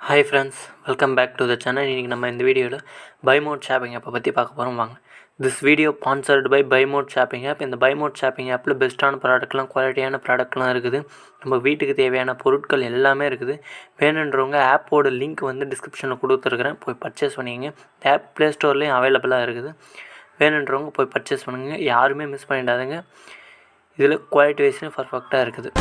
Hi friends, welcome back to the channel. இன்றைக்கி நம்ம இந்த வீடியோவில் பைமோட் ஷாப்பிங் ஆப்பை பற்றி பார்க்க போகிறோம். வாங்க. திஸ் வீடியோ ஸ்பான்சர்டு பை பைமோட் ஷாப்பிங் ஆப். இந்த பைமோட் ஷாப்பிங் ஆப்பில் பெஸ்ட்டான ப்ராடக்ட்லாம், குவாலிட்டியான ப்ராடக்ட்லாம் இருக்குது. நம்ம வீட்டுக்கு தேவையான பொருட்கள் எல்லாமே இருக்குது. வேணுன்றவங்க ஆப்போட லிங்க் டிஸ்கிரிப்ஷனில் கொடுத்துருக்குறேன், போய் பர்ச்சேஸ் பண்ணிக்கங்க. ஆப் ப்ளே ஸ்டோர்லேயும் அவைலபிளாக இருக்குது. வேணுன்றவங்க போய் பர்ச்சேஸ் பண்ணுங்க, யாருமே மிஸ் பண்ணிடாதுங்க. இதில் குவாலிட்டி வைஸ்லையும் பர்ஃபெக்டாக இருக்குது.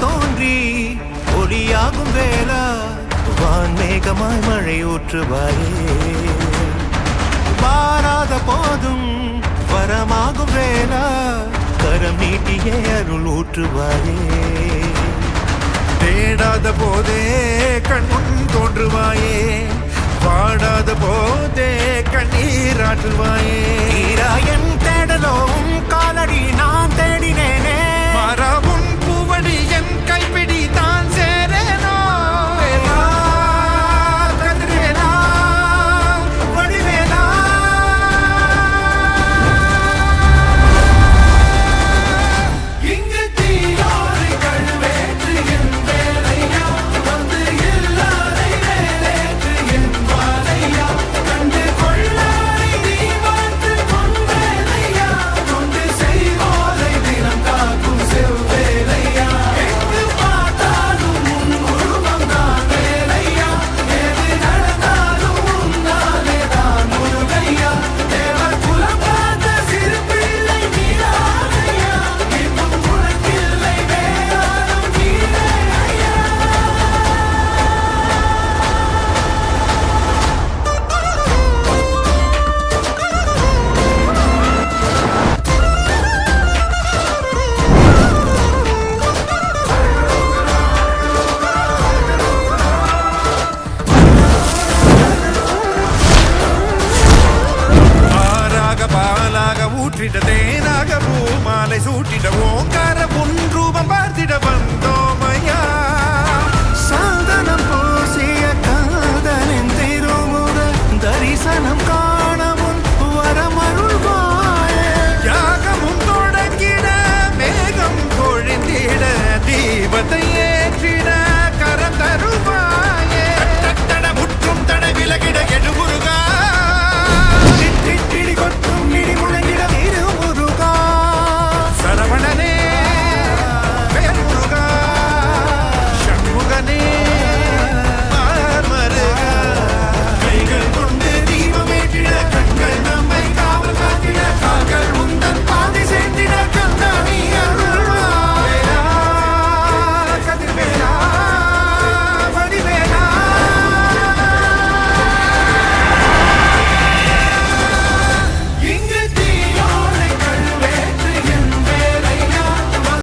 தோன்றி ஒளியாகும் வேளா வான்மேகமாய் மழை ஊற்றுவாயே, வாராத போதும் வரமாகும் வேளா கரம் நீட்டியே அருள் ஊற்றுவாயே, தேடாத போதே கண் முன் தோன்றுவாயே, வாடாத போதே கண்ணீராற்றுவாயே. என் தேடலும் காலடி நான் தேடினேனே, மாறா